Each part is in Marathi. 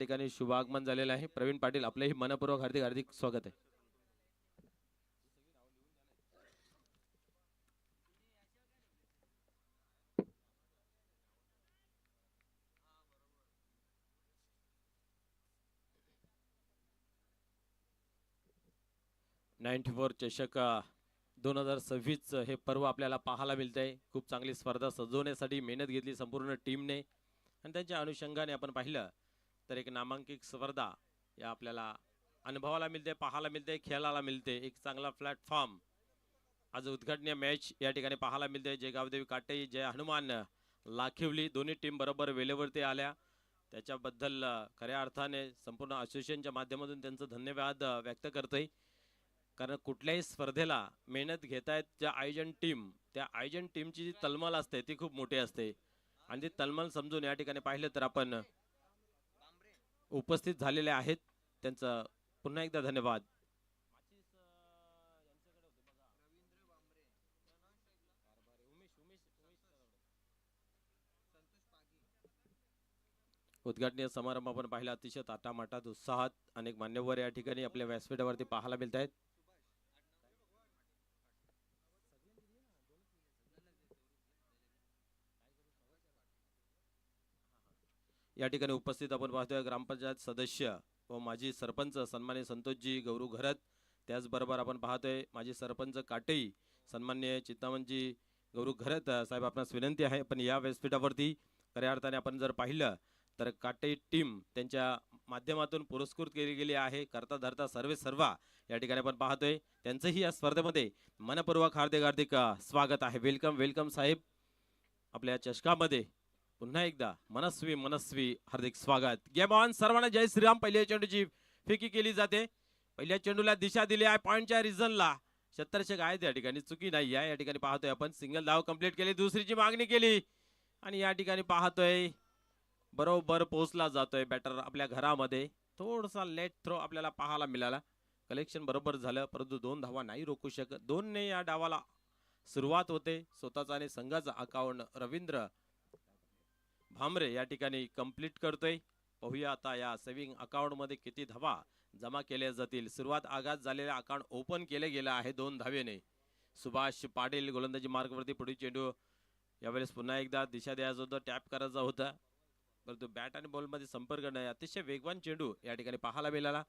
ठिकाणी शुभागमन झालेलं आहे. प्रवीण पाटील आपलेही मनपूर्वक हार्दिक हार्दिक स्वागत आहे. '94 चषक 2026 हे पर्व आपल्याला पाहायला मिळतंय. खूप चांगली स्पर्धा सजवण्यासाठी मेहनत घेतली संपूर्ण टीमने आणि त्यांच्या अनुषंगाने आपण पाहिलं तर एक नामांकित स्पर्धा या आपल्याला अनुभवाला मिळते, पाहायला मिळते, खेळायला मिळते. एक चांगला प्लॅटफॉर्म आज उद्घाटनीय मॅच या ठिकाणी पाहायला मिळते. जय गावदेवी काटे, जय हनुमान लाखिवली दोन्ही टीम बरोबर वेळेवरती आल्या. त्याच्याबद्दल खऱ्या अर्थाने संपूर्ण असोसिएशनच्या माध्यमातून त्यांचं धन्यवाद व्यक्त करतोय. कारण कुठल्याही स्पर्धेला मेहनत घेतायत ज्या आयोजन टीम, त्या आयोजन टीमची जी तलमल असते ती खूप मोठी असते आणि ती तलमल समजून या ठिकाणी पाहिलं तर आपण उपस्थित झालेले आहेत. त्यांचं पुन्हा एकदा धन्यवाद. उद्घाटनीय समारंभ आपण पाहिला अतिशय ताटामाटात उत्साहात अनेक मान्यवर या ठिकाणी आपल्या व्यासपीठावरती पाहायला मिळत आहेत. या ठिकाणी उपस्थित आपण पाहतोय ग्रामपंचायत सदस्य व माजी सरपंच सन्मान्य संतोषजी गौरू घरत, त्याचबरोबर आपण पाहतोय माजी सरपंच काटेई सन्मान्य चित्तावंतजी गौरू घरत साहेब, आपणास विनंती आहे पण या व्यासपीठावरती खऱ्या अर्थाने आपण जर पाहिलं तर काटेई टीम त्यांच्या माध्यमातून पुरस्कृत केली गेली आहे. करता धरता सर्वे सर्वा या ठिकाणी आपण पाहतोय त्यांचंही या स्पर्धेमध्ये मनपूर्वक हार्दिक हार्दिक स्वागत आहे. वेलकम वेलकम साहेब, आपल्या चषकामध्ये पुन्हा एकदा मनस्वी मनस्वी हार्दिक स्वागत. गेम ऑन, सर्वांना जय श्रीराम. पहिल्या चेंडूची फेकी केली जाते. पहिल्या चेंडूला दिशा दिली आहे पॉइंटच्या रिझनला. शतरक्षक आहेत या ठिकाणी, चुकी नाही आहे. या ठिकाणी पाहतोय आपण सिंगल धाव कंप्लीट केली, दुसरीची मागणी केली आणि या ठिकाणी पाहतोय बरोबर पोहोचला जातोय बॅटर आपल्या घरामध्ये. थोडासा लेट थ्रो आपल्याला पाहायला मिळाला. कलेक्शन बरोबर झालं परंतु 2 धावा नाही रोखू शकत. 2 ने या डावाला सुरुवात होते. स्वतःचा आणि संघाचा अकाउंट रवींद्र भामरे या ठिकाणी कंप्लीट करतोय. पाहूया आता या सेव्हिंग अकाउंट मध्ये किती धावा जमा केल्या जातील. सुरुवात आगात झालेल्या अकाउंट ओपन केले गेले आहे 2 धावेने. सुभाष पाटील गोलंदाजी मार्गवरती, पुढील चेंडू यावेळेस पुन्हा एकदा दिशा द्यायचा होता, टॅप करायचा होता परंतु बॅट आणि बॉल मध्ये संपर्क नाही. अतिशय वेगवान चेंडू या ठिकाणी पाहायला मिळाला.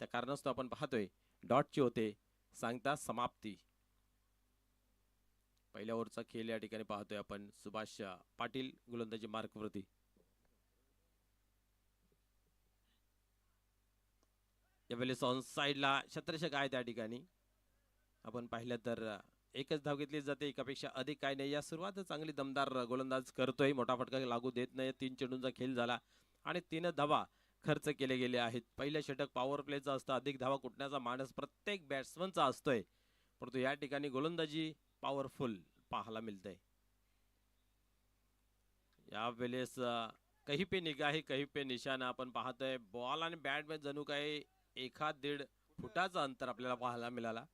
त्या कारणास्तव आपण पाहतोय डॉटची होते सांगता समाप्ती. पहिल्या ओव्हरचा खेळ या ठिकाणी पाहतोय आपण. सुभाष पाटील गोलंदाजी मार्कवरती. यावेळेस ऑन साइडला शतरक्षक आहे त्या ठिकाणी. आपण पाहिलं तर एकच धाव घेतली जाते, एकापेक्षा अधिक काय नाही. या सुरुवात चांगली दमदार गोलंदाज करतोय, मोठा फटका लागू देत नाही. 3 चेंडूंचा खेळ झाला आणि 3 धावा खर्च केले गेले आहेत. पहिल्या षटक पॉवर प्लेचा असतं, अधिक धावा कुटण्याचा मानस प्रत्येक बॅट्समनचा असतोय परंतु या ठिकाणी गोलंदाजी पॉवरफुल पाहायला मिळते. यावेळेस कहीं पे निगाही कहीं पे निशाणा. आपण पाहतोय बॉल आणि बॅट मध्ये जणू काही 1-1.5 फुटाचा अंतर आपल्याला पाहायला मिळाला.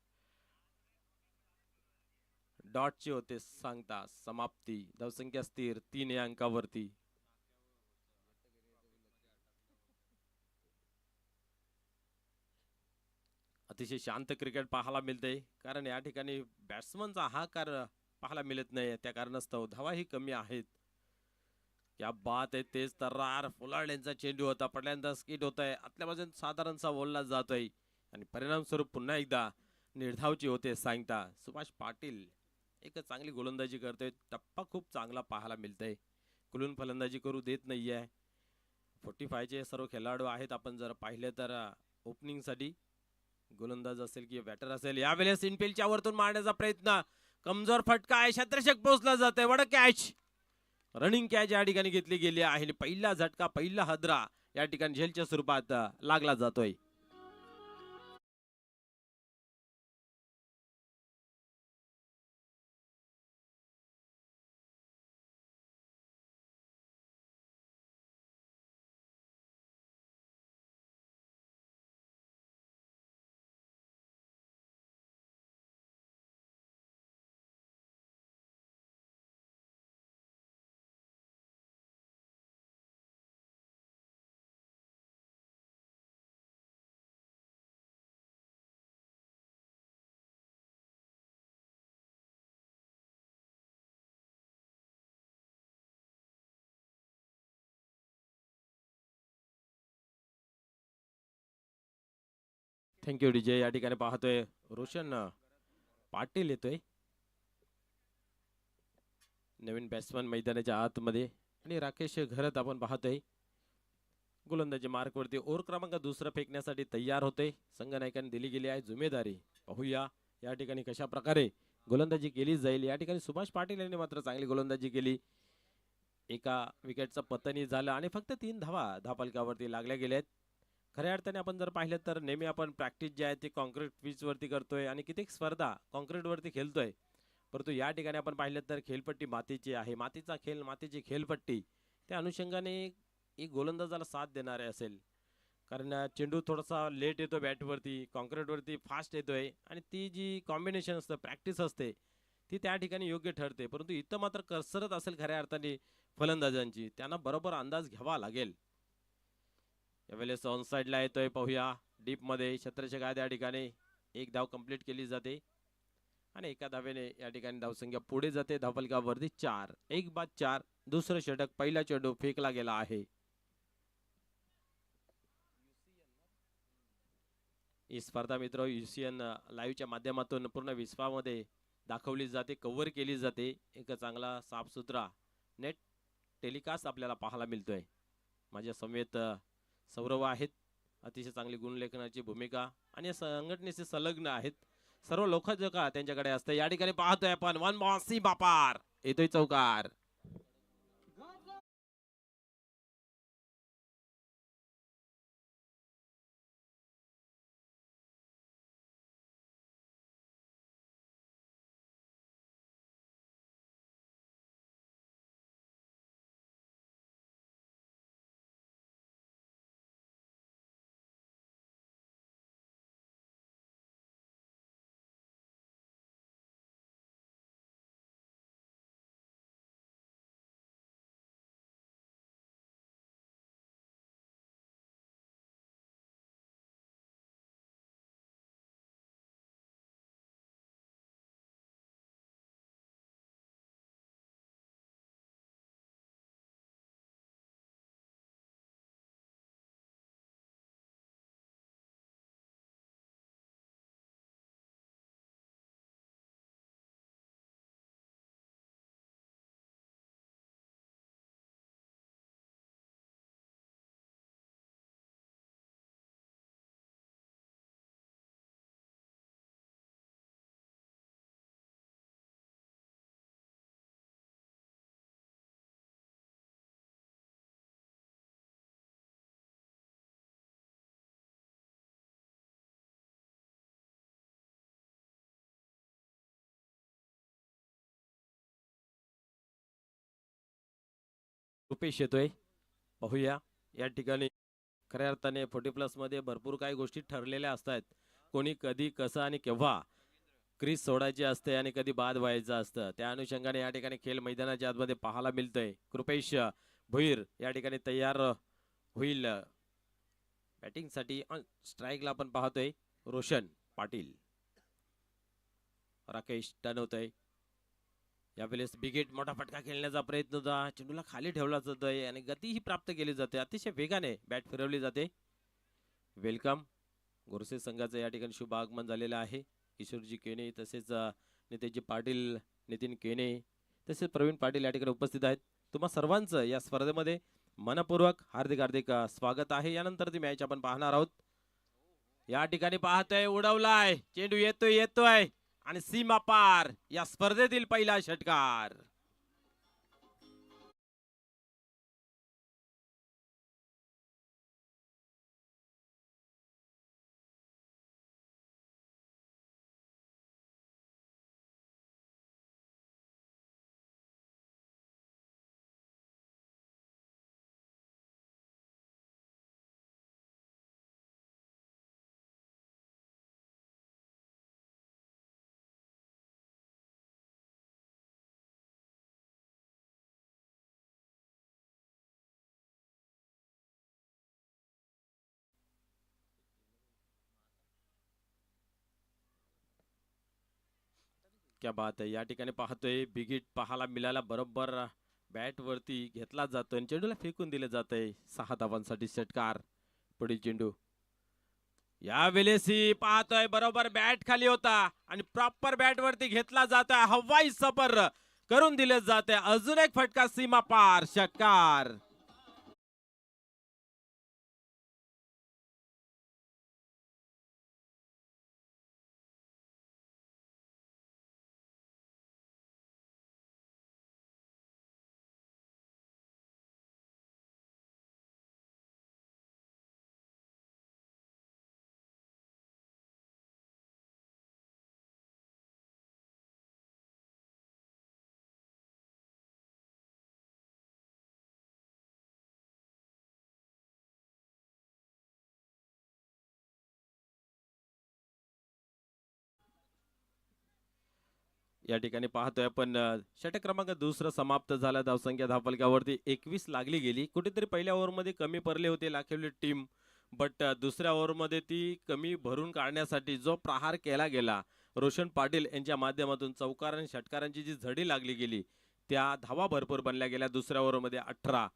डॉटचे होते सांगता समाप्ती. धावसंख्या स्थिर 3 या अंकावरती. अतिशय शांत क्रिकेट पाहायला मिळते कारण या ठिकाणी बॅट्समनचा हाकार पाहायला मिळत नाही. त्या कारणास्तव धावा ही कमी आहेत. क्या बात आहे, तेज तर्रार फुलाळ्यांचा चेंडू होता, पडल्यानंतर स्किट होत आहे, आतल्या बाजून साधारणसा बोलला जातोय आणि परिणाम स्वरूप पुन्हा एकदा निर्धावची होते सांगता. सुभाष पाटील एक चांगली गोलंदाजी करतोय, टप्पा खूप चांगला पाहायला मिळतोय, कुलून फलंदाजी करू देत नाहीये. 45 चे सर्व खेळाडू आहेत. आपण जर पाहिले तर ओपनिंग साठी गोलंदाज असेल किंवा बॅटर असेल. यावेळेस इनफिल्डच्या वरतून मारण्याचा प्रयत्न, कमजोर फटका आहे, शतरक्षक पोहोचला जातोय. वड कॅच, रनिंग कॅच या ठिकाणी घेतली गेली आहे. पहिला झटका, पहिला हदरा या ठिकाणी झेलच्या स्वरूपात लागला जातोय. Thank you DJ. या ठिकाणी पाहतोय रोशन पाटील येतोय, नवीन बॅट्समन मैदानाच्या आतमध्ये. आणि राकेश घरत आपण पाहतोय गोलंदाजी मार्कवरती ओव्हर क्रमांक दुसरा फेकण्यासाठी तयार होते. संघनायकांनी दिली गेली आहे जिम्मेदारी. पाहूया या ठिकाणी कशा प्रकारे गोलंदाजी केली जाईल. या ठिकाणी सुभाष पाटील यांनी मात्र चांगली गोलंदाजी केली. एका विकेटचं पतनही झालं आणि फक्त 3 धावा धापलकावरती लागल्या गेल्यात. खऱ्या अर्थाने आपण जर पाहिलं तर नेहमी आपण प्रॅक्टिस जी आहे ती कॉन्क्रीट पिचवरती करतोय आणि कित्येक स्पर्धा कॉन्क्रीटवरती खेळतोय, परंतु या ठिकाणी आपण पाहिलं तर खेळपट्टी मातीची आहे. मातीचा खेळ, मातीची खेळपट्टी, त्या अनुषंगाने एक गोलंदाजाला साथ देणारे असेल. कारण चेंडू थोडासा लेट येतो बॅटवरती, कॉन्क्रीटवरती फास्ट येतोय आणि ती जी कॉम्बिनेशन असतं, प्रॅक्टिस असते, ती त्या ठिकाणी योग्य ठरते. परंतु इथं मात्र कसरत असेल खऱ्या अर्थाने फलंदाजांची, त्यांना बरोबर अंदाज घ्यावा लागेल. यावेळेस ऑन साईडला येतोय, पाहूया डीप मध्ये छत्रशेख या ठिकाणी एक धाव कंप्लीट केली जाते आणि एका धावेने या ठिकाणी धावसंख्या पुढे जाते. धावफलकावरती 4, 1 बाद 4. दुसरं षटक, पहिला चेंडू फेकला गेला आहे. ही स्पर्धा मित्र युसीएन लाईव्हच्या माध्यमातून पूर्ण विश्वामध्ये दाखवली जाते, कव्हर केली जाते. एक चांगला साफसुथरा नेट टेलिकास्ट आपल्याला पाहायला मिळतोय. माझ्या समवेत सौरव आहेत, अतिशय चांगली गुणलेखनाची भूमिका आणि संघटनेशी संलग्न आहेत. सर्व लोक जो का त्यांच्याकडे असते. या ठिकाणी पाहतोय आपण वन बॉसी बापार येतोय चौकार. रुपेश येतोय, पाहूया या ठिकाणी. खऱ्या अर्थाने 40+ मध्ये भरपूर काही गोष्टी ठरलेल्या असतात. कोणी कधी कसं आणि केव्हा क्रीज सोडायची असते आणि कधी बाद व्हायचं असतं. त्या अनुषंगाने या ठिकाणी खेळ मैदानाच्या आतमध्ये पाहायला मिळतंय. कृपेश भुईर या ठिकाणी तयार होईल बॅटिंगसाठी. स्ट्राईकला आपण पाहतोय रोशन पाटील. राकेश टर्न होतोय. यावेळेस बिगेट मोठा फटका खेळण्याचा प्रयत्न होता, चेंडूला खाली ठेवला जातोय आणि गतीही प्राप्त केली जाते. अतिशय वेगाने बॅट फिरवली जाते. वेलकम. गोरसे संघाचं या ठिकाणी शुभ आगमन झालेलं आहे. किशोरजी केने, तसेच नितेशजी पाटील, नितीन केने, तसेच प्रवीण पाटील या ठिकाणी उपस्थित आहेत. तुम्हा सर्वांचं या स्पर्धेमध्ये मनपूर्वक हार्दिक हार्दिक स्वागत आहे. यानंतर ती मॅच आपण पाहणार आहोत. या ठिकाणी पाहतोय, उडवलाय चेंडू, येतोय येतोय आणि सीमा पार या स्पर्धेतील पहिला षटकार. क्या बात आहे. या ठिकाणी पाहतोय बिगिट पाहायला मिळाला, बरोबर बॅट वरती घेतला जातोय आणि चेंडूला फेकून दिले जाते. 6 धावांसाठी षटकार. पुढील चेंडू यावेळेस पाहतोय बरोबर बॅट खाली होता आणि प्रॉपर बॅट वरती घेतला जातोय, हवाई सफर करून दिले जाते. अजून एक फटका सीमा पार, षटकार. या ठिकाणी पाहतोय आपण षटक क्रमांक दुसरा समाप्त झाला. धावसंख्या धावफलकावरती 21 लागली गेली. कुठेतरी पहिल्या ओव्हरमध्ये कमी पडले होते लाखिवली टीम, बट दुसऱ्या ओव्हरमध्ये ती कमी भरून काढण्यासाठी जो प्रहार केला गेला रोशन पाटील यांच्या माध्यमातून, चौकार आणि षटकारांची जी झडी लागली गेली, त्या धावा भरपूर बनल्या गेल्या. दुसऱ्या ओव्हरमध्ये 18,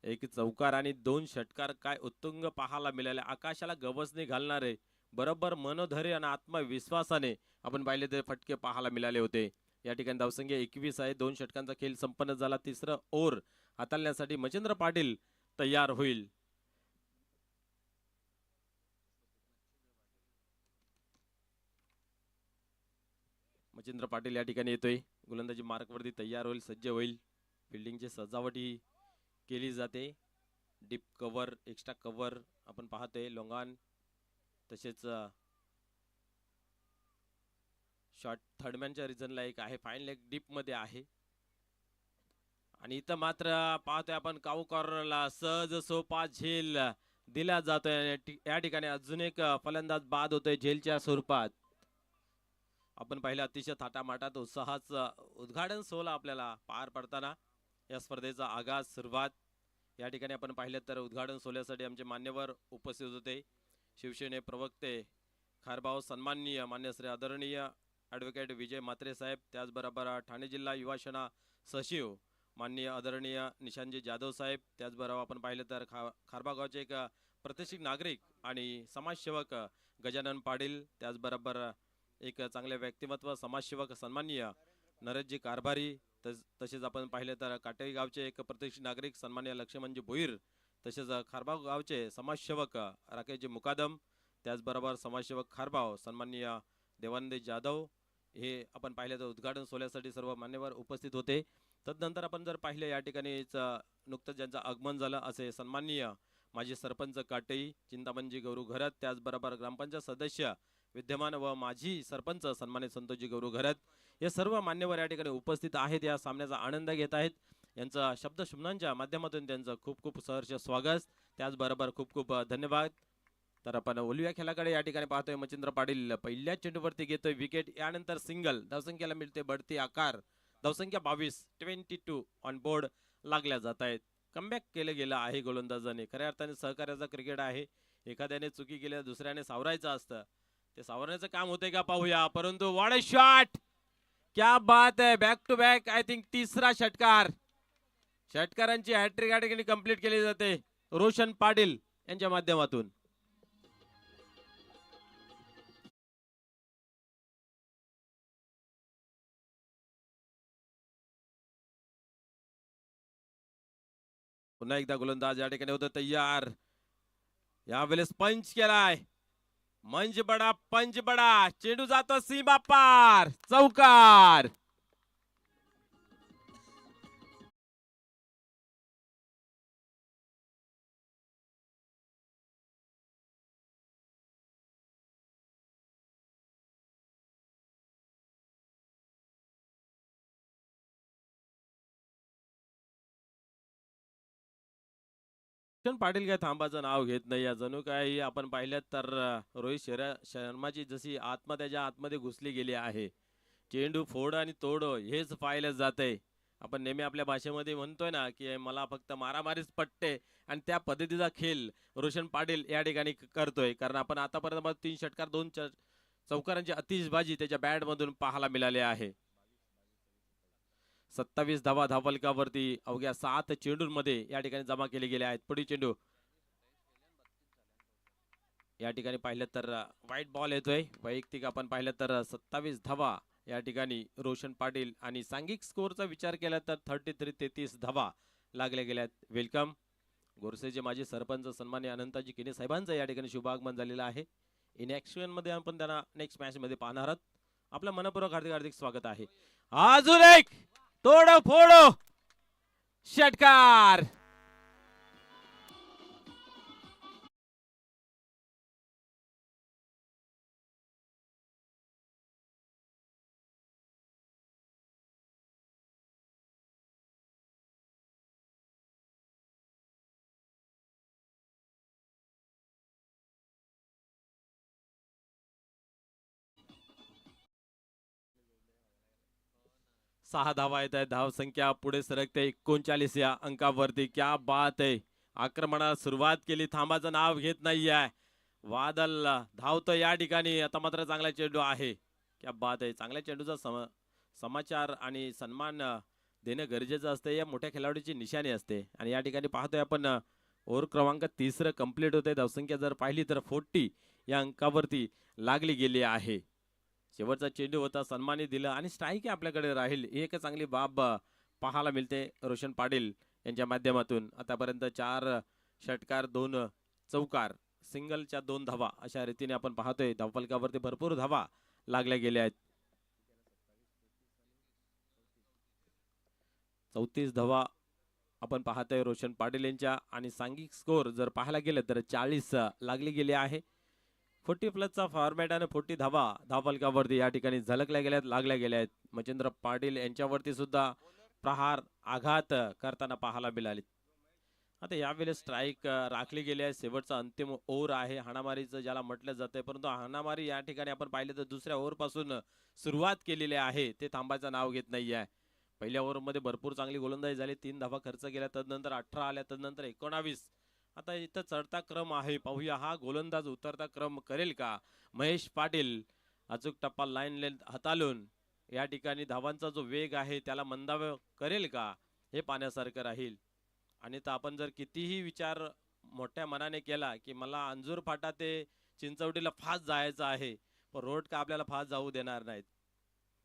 एक चौकार आणि 2 षटकार, काय उत्तुंग पाहायला मिळाले. आकाशाला गवसणी घालणारे, बरोबर मनोधैर्य आणि आत्मविश्वासाने आपण पाहिले ते फटके पाहायला मिळाले होते. या ठिकाणी धावसंख्या 21 आहे. 2 षटकांचा खेळ संपन्न झाला. तिसरं ओव्हर हाताळण्यासाठी मच्छिंद्र पाटील तयार होईल. मच्छिंद्र पाटील या ठिकाणी येतोय. गोलंदाजी मार्कवरती तयार होईल, सज्ज होईल. फिल्डिंगची सजावट ही केली जाते. डीप कव्हर, एक्स्ट्रा कव्हर आपण पाहतोय. लोंगान तसेच शॉर्ट थर्डमॅनच्या रिझनला एक आहे. फाईन लेग डीप मध्ये आहे. आणि इथं मात्र पाहतोय आपण काऊ कॉर्नरला सहज सोपा झेल दिला जातोय. या ठिकाणी अजून एक फलंदाज बाद होतोय झेलच्या स्वरूपात. आपण पाहिलं अतिशय थाटामाटात उत्साहाचं उद्घाटन सोहळा आपल्याला पार पडताना या स्पर्धेचा आगाज सुरुवात. या ठिकाणी आपण पाहिलं तर उद्घाटन सोहळ्यासाठी आमचे मान्यवर उपस्थित होते. शिवसेने प्रवक्ते खारभाऊ सन्माननीय मान्य श्री आदरणीय ॲडव्होकेट विजय म्हात्रे साहेब, त्याचबरोबर ठाणे जिल्हा युवा सेना सचिव माननीय आदरणीय निशांतजी जाधव साहेब, त्याचबरोबर आपण पाहिलं तर खारबा गावचे एक प्रतिष्ठित नागरिक आणि समाजसेवक गजानन पाटील, त्याचबरोबर एक चांगले व्यक्तिमत्व समाजसेवक सन्माननीय नरेशजी कारभारी, तसेच आपण पाहिले तर काटेरी गावचे एक प्रतिष्ठित नागरिक सन्माननीय लक्ष्मणजी भोईर, तसेच खारबाव गावचे समाजसेवक राकेशजी मुकादम, त्याचबरोबर समाजसेवक खारबाव सन्माननीय देवानंद जाधव, हे आपण पाहिले तर उद्घाटन सोहळ्यासाठी सर्व मान्यवर उपस्थित होते. तदनंतर आपण जर पाहिले या ठिकाणीच नुकतंच ज्यांचं आगमन झालं असे सन्माननीय माजी सरपंच काटई चिंतामणजी गौरू घरत, त्याचबरोबर ग्रामपंचायत सदस्य विद्यमान व माजी सरपंच सन्मानित संतोषजी गौरू घरत, हे सर्व मान्यवर या ठिकाणी उपस्थित आहेत. या सामन्याचा आनंद घेत आहेत. यांचा शब्द शुभनांच्या माध्यमातून त्यांचं खूप खूप सहर्ष स्वागत, त्याचबरोबर खूप खूप धन्यवाद. तर आपण ओलिव्या खेळाकडे या ठिकाणी पाहतोय. मच्छिंद्र पाटील पहिल्या चेंडूवरती घेतोय विकेट, यानंतर सिंगल. धावसंख्येला मिळते बढती आकार. धावसंख्या 22 ऑन बोर्ड लागल्या जात आहेत. कमबॅक केलं गेलं आहे गोलंदाजाने. खऱ्या अर्थाने सहकार्याचा क्रिकेट आहे. एखाद्याने चुकी केल्या दुसऱ्याने सावरायचं असतं, ते सावरण्याचं काम होते का पाहूया. परंतु व्हाट अ शॉट, क्या बात आहे. Back to back I think तिसरा षटकार. षटकारांची हॅट्रिक या ठिकाणी कंप्लीट केली जाते रोशन पाटील यांच्या माध्यमातून. पुन्हा एकदा गोलंदाज या ठिकाणी होतं तयार. यावेळेस पंच केलाय. मंच बडा पंच बडा. चेंडू जातो सीमा पार, चौकार. पाटील काय थांबाचं नाव घेत नाही. जणू काही आपण पाहिलं तर रोहित शर्माची जशी आत्मा त्याच्या आतमध्ये घुसली गेली आहे. चेंडू फोड आणि तोड हेच पाहिलं जातंय. आपण नेहमी आपल्या भाषेमध्ये म्हणतोय ना की मला फक्त मारामारीच पटते, आणि त्या पद्धतीचा खेळ रोशन पाटील या ठिकाणी करतोय. कारण आपण आतापर्यंत 3 षटकार 2 चौकारांची अतिशबाजी त्याच्या बॅट मधून पाहायला मिळाले आहे. 27 धावा धावफलकावरती अवघ्या 7 चेंडूंमध्ये या ठिकाणी जमा केले गेले आहेत. पुढील चेंडू या ठिकाणी पाहिलं तर वाईट बॉल येतोय. वैयक्तिक आपण पाहिलं तर 27 धावा या ठिकाणी रोशन पाटील आणि सांघिक स्कोरचा विचार केला तर 33 धावा लागल्या गेल्यात. वेलकम गोरसेचे माजी सरपंच सन्मान्य अनंताजी किने साहेबांचं या ठिकाणी शुभागमन झालेलं आहे. इन ऍक्शन मध्ये आपण त्यांना नेक्स्ट मॅच मध्ये पाहणार आहोत. आपलं मनपूर्वक हार्दिक हार्दिक स्वागत आहे. अजून एक तोडो फोडो षटकार. सहा धावा येत आहे. धाव संख्या पुढे सरकते 39 या अंकावरती. क्या बात आहे. आक्रमणाला सुरुवात केली. थांबाचं नाव घेत नाहीये. वादल धावतो या ठिकाणी. आता मात्र चांगला चेंडू आहे. क्या बात आहे. चांगल्या चेंडूचा समाचार आणि सन्मान देणं गरजेचं असते. या मोठ्या खेळाडूची निशाणी असते. आणि या ठिकाणी पाहतोय आपण ओव्हर क्रमांक 3 कंप्लीट होते. धावसंख्या जर पाहिली तर 40 या अंकावरती लागली गेली आहे. शेवटचा चेंडू होता. सन्मानी दिलं आणि स्ट्राईक आपल्याकडे राहील. एक चांगली बाब पाहायला मिळते रोशन पाटील यांच्या माध्यमातून. आतापर्यंत 4 षटकार 2 चौकार सिंगलच्या 2 धावा अशा रीतीने आपण पाहतोय. धावफलकावरती भरपूर धावा लागल्या गेल्या आहेत. 34 धावा आपण पाहतोय रोशन पाटील यांच्या. आणि सांघिक स्कोर जर पाहायला गेलं तर 40 लागली गेली आहे. 40+ फॉर्मॅट आणि 40 धावा धावफलकावरती या ठिकाणी झलकल्या गेल्यात, लागल्या गेल्या आहेत. मच्छिंद्र पाटील यांच्यावरती सुद्धा प्रहार आघात करताना पाहायला मिळाले. आता यावेळेस स्ट्राईक राखली गेली आहे. शेवटचा अंतिम ओव्हर आहे हाणामारीचं ज्याला म्हटलं जातंय. परंतु हाणामारी या ठिकाणी आपण पाहिलं तर दुसऱ्या ओव्हर पासून सुरुवात केलेली आहे. ते थांबायचं नाव घेत नाहीये. पहिल्या ओव्हरमध्ये भरपूर चांगली गोलंदाजी झाली. 3 धावा खर्च केल्या. तदनंतर 18 आल्या. तदनंतर 19. आता इथं चढता क्रम आहे. पाहूया हा गोलंदाज उतरता क्रम करेल का. महेश पाटील अचूक टप्पा लाईन लेंथ हाताळून या ठिकाणी धावांचा जो वेग आहे त्याला मंदाव करेल का, हे पाहण्यासारखं राहील. आणि तर आपण जर कितीही विचार मोठ्या मनाने केला की मला अंजूर फाटा ते चिंचवटीला फास्ट जायचं आहे, पण रोड का आपल्याला फास्ट जाऊ देणार नाहीत.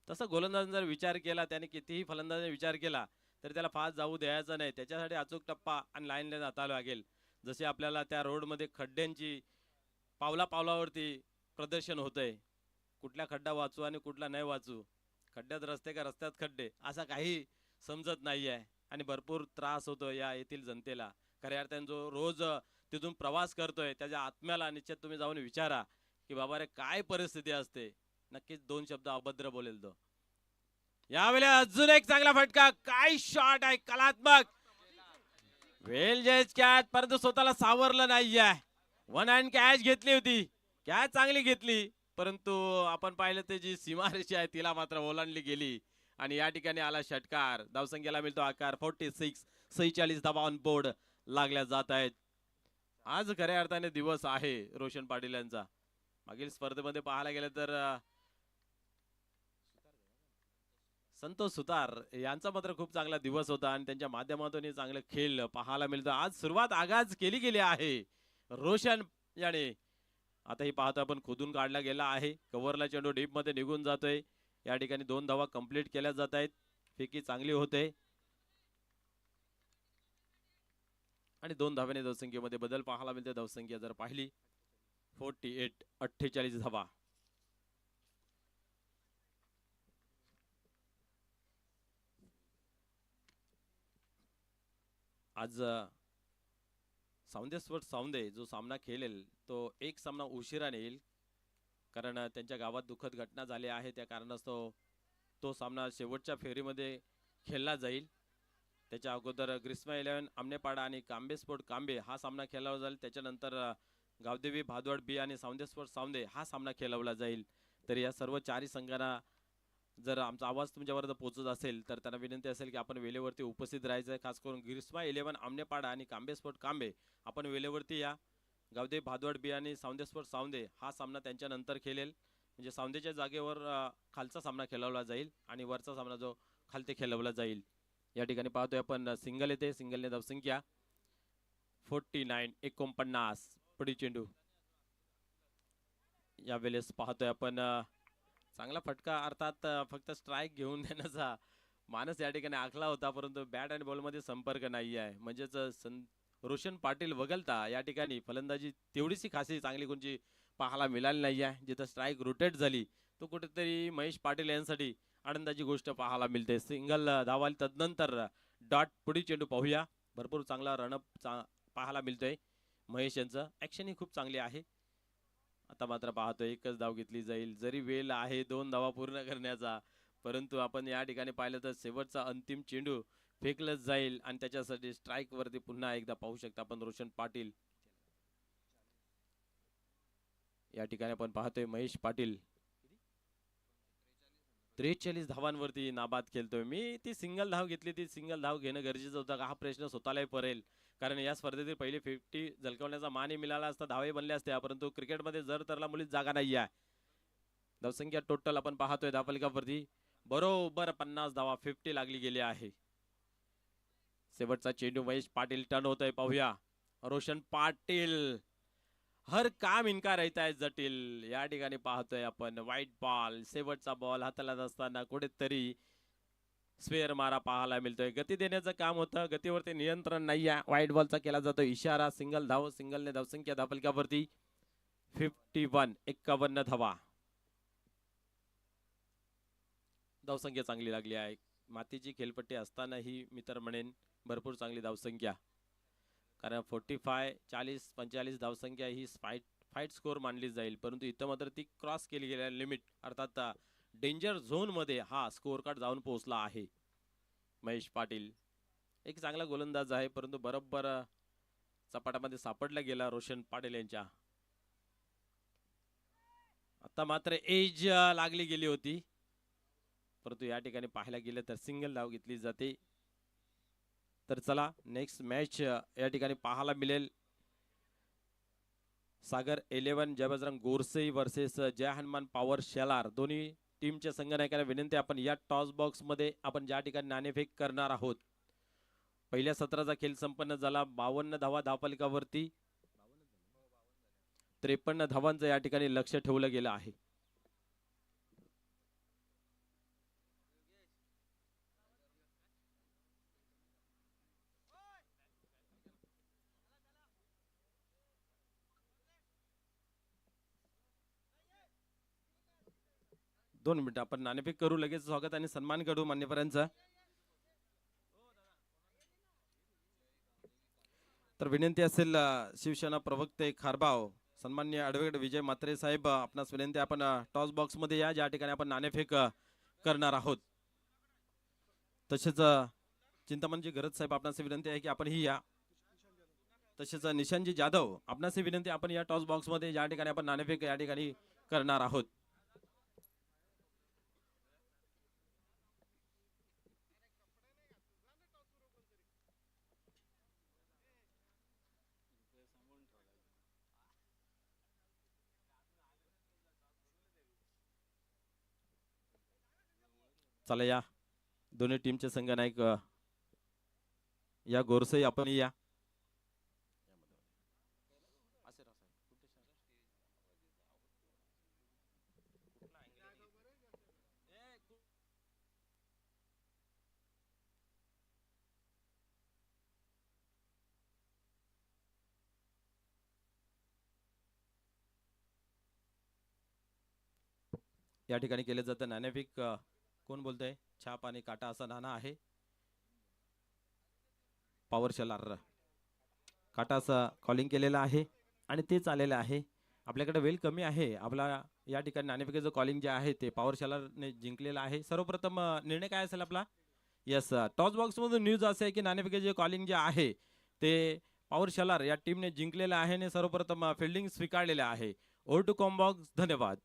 तसं गोलंदाजाने जर विचार केला, त्याने कितीही फलंदाजाने विचार केला तर त्याला फास्ट जाऊ द्यायचं नाही. त्याच्यासाठी अचूक टप्पा आणि लाईन लेंथ हाताळावी लागेल. जसे आपल्याला त्या रोडमध्ये खड्ड्यांची पावला पावलावरती प्रदर्शन होतंय. कुठला खड्डा वाचू आणि कुठला नाही वाचू, खड्ड्यात रस्ते का रस्त्यात खड्डे, असा काही समजत नाहीये. आणि भरपूर त्रास होतो या येथील जनतेला. खऱ्या अर्थाने जो रोज तिथून प्रवास करतोय त्याच्या आत्म्याला निश्चित तुम्ही जाऊन विचारा की बाबा रे काय परिस्थिती असते. नक्कीच 2 शब्द अभद्र बोलेल तो. यावेळेला अजून एक चांगला फटका. काय शॉट आहे, कलात्मक. वेल जज कॅच, परंतु स्वतःला सावरलं नाहीये. वन हँड कॅच घेतली होती. कॅच चांगली घेतली, परंतु आपण पाहिलं ते जी सीमारेषा आहे तिला मात्र ओलांडली गेली. आणि या ठिकाणी आला षटकार. धावसंख्येला मिळतो आकार 46. 46 धावा ऑन बोर्ड लागल्या जात आहेत. आज खऱ्या अर्थाने दिवस आहे रोशन पाटील यांचा. मागील स्पर्धेमध्ये पाहायला गेलं तर संतोष सुतार यांचा मात्र खूप चांगला दिवस होता आणि त्यांच्या माध्यमातून चांगले खेळ पाहायला मिळतं. आज सुरुवात आगाज केली गेली आहे रोशन याने. आता ही पाहतो आपण खोदून काढला गेला आहे. कव्हरला चेंडू डीप मध्ये निघून जातोय. या ठिकाणी 2 धावा कंप्लीट केल्या जात आहेत. फेकी चांगली होते आणि 2 धाव्याने धावसंख्येमध्ये बदल पाहायला मिळते. धावसंख्या जर पाहिली 48. 48 धावा. आज सावंदेश्वर सावंदे जो सामना खेळेल तो एक सामना उशिराने येईल, कारण त्यांच्या गावात दुःखद घटना झाली आहे. त्या कारणास्तव तो सामना शेवटच्या फेरीमध्ये खेळला जाईल. त्याच्या अगोदर ग्रीस्मा 11 आमनेपाडा आणि कांबे स्पोर्ट कांबे हा सामना खेळवला जाईल. त्याच्यानंतर गावदेवी भादवड बी आणि सावंदेश्वर सावंदे हा सामना खेळवला जाईल. तर या सर्व 4 संघांना जर आमचा आवाज तुमच्यापर्यंत पोहोचत असेल तर त्यांना विनंती असेल की आपण वेळेवरती उपस्थित राहायचं आहे. खास करून ग्रीस्मा 11 आमनेपाडा आणि कांबे स्पोर्ट कांबे आपण वेळेवरती या. गावदेवी भादवड बी आणि सावंदेश्वर सावंदे हा सामना त्यांच्या नंतर खेळेल. म्हणजे सावंदेच्या जागेवर खालचा सामना खेळवला जाईल आणि वरचा सामना जो खालते खेळवला जाईल. या ठिकाणी पाहतोय आपण सिंगल येते. सिंगलने धावसंख्या 49. 49. पुढील चेंडू यावेळेस पाहतोय आपण चांगला फटका अर्थात फक्त स्ट्राईक घेऊन देण्याचा मानस या ठिकाणी आखला होता, परंतु बॅट आणि बॉलमध्ये संपर्क नाही आहे. म्हणजेच रोशन पाटील वगळता या ठिकाणी फलंदाजी तेवढीशी खासी चांगली कोणची पाहायला मिळाली नाही आहे. जिथं स्ट्राईक रोटेट झाली तो कुठेतरी महेश पाटील यांसाठी आनंदाची गोष्ट पाहायला मिळते. सिंगल धाव आली, तदनंतर डॉट पुढील चेंडू पाहूया. भरपूर चांगला रनअप पाहायला मिळतोय. महेश यांचं ॲक्शन ही खूप चांगली आहे. आता मात्र पाहतोय एकच धाव घेतली जाईल, जरी वेळ आहे 2 धावा पूर्ण करण्याचा, परंतु आपण या ठिकाणी पाहिलं तर शेवटचा अंतिम चेंडू फेकलंच जाईल आणि त्याच्यासाठी स्ट्राईक वरती पुन्हा एकदा पाहू शकता आपण रोशन पाटील. या ठिकाणी आपण पाहतोय महेश पाटील 43 धावांवरती नाबाद खेळतोय. मी ती सिंगल धाव घेतली, ती सिंगल धाव घेणं गरजेचं होतं का हा प्रश्न स्वतःलाही पडेल, कारण या स्पर्धेतील पहिली 50 झलकवण्याचा मानही मिळाला असता, धावे बनले असत्या, परंतु क्रिकेटमध्ये जर तरला मुलीच जागा नाही आहे. धावसंख्या टोटल आपण पाहतोय धावफलकावरती बरोबर 50 धावा 50 लागली गेली आहे. शेवटचा चेंडू महेश पाटील टर्न होतोय, पाहूया. रोशन पाटील हर काम इनका रहता है जटिल. या ठिकाणी पाहतोय आपण व्हाईट बॉल, शेवटचा बॉल हाताला असताना कुठेतरी स्पेअर मारा पाहायला मिळतोय. गती देण्याचं काम होतं, गतीवरती नियंत्रण नाही आहे. व्हाईट बॉलचा केला जातो इशारा. सिंगल धाव, सिंगलने धावसंख्या धावफलकावरती 51 51 धावा. धावसंख्या चांगली लागली आहे. मातीची खेळपट्टी असतानाही मी तर म्हणेन भरपूर चांगली धावसंख्या, कारण 45 40 45 धावसंख्या ही फाईट स्कोर मानली जाईल, परंतु इथं मात्र ती क्रॉस केली गेल्या लिमिट, अर्थात डेंजर झोन मध्ये हा स्कोर कार्ड जाऊन पोहोचला आहे. महेश पाटील एक चांगला गोलंदाज आहे, परंतु बरोबर चपाटामध्ये सापडला गेला रोशन पाटील यांच्या. आता मात्र एज लागली गेली होती, परंतु या ठिकाणी पाहायला गेलं तर सिंगल धाव घेतली जाते. तर चला नेक्स्ट मॅच या ठिकाणी पाहायला मिळेल. सागर 11 जय बजरंग गोरसे वर्सेस जय हनुमान पॉवर शेलार. दोन्ही टीमच्या संघनायकांना विनंती, आपण या टॉस बॉक्स मध्ये आपण ज्या ठिकाणी नाणेफेक करणार आहोत. पहिल्या सत्राचा खेळ संपन्न झाला. 52 धावा धावफलकावरती 53 धावांचं या ठिकाणी लक्ष ठेवलं गेलं आहे. दोन मिनिट आपण नाणेफेक करू, लगेच स्वागत आणि सन्मान करू मान्यवरांचा. तर विनंती असेल शिवसेना प्रवक्ते खारबाव सन्माननीय ॲडव्होकेट विजय म्हात्रे साहेब, आपणास विनंती, आपण टॉस बॉक्स मध्ये या, ज्या ठिकाणी आपण नाणेफेक करणार आहोत. तसेच चिंतामणजी गरज साहेब, आपणास विनंती आहे की आपण ही या. तसेच निशांजी जाधव, आपणास विनंती, आपण या टॉस बॉक्स मध्ये ज्या ठिकाणी आपण नाणेफेक या ठिकाणी करणार आहोत. चला या दोन्ही टीमचे संघनायक या गोरसे, आपण या. या ठिकाणी केले जातं नाणेफेक. कोण बोलतंय? छाप आणि काटा असा नाणा आहे. पॉवर शेलार काटा असं कॉलिंग केलेलं आहे आणि तेच आलेलं आहे. आपल्याकडे वेळ कमी आहे. आपला या ठिकाणी नाणेफेकीचं कॉलिंग जे आहे ते पॉवर शेलारने जिंकलेलं आहे. सर्वप्रथम निर्णय काय असेल आपला? यस, टॉस बॉक्स मधून न्यूज असे आहे की नाणेफेकीचे कॉलिंग जे आहे ते पॉवर शेलार या टीमने जिंकलेलं आहे आणि सर्वप्रथम फिल्डिंग स्वीकारलेले आहे. ओव्हर टू कॉम्बॉक्स, धन्यवाद.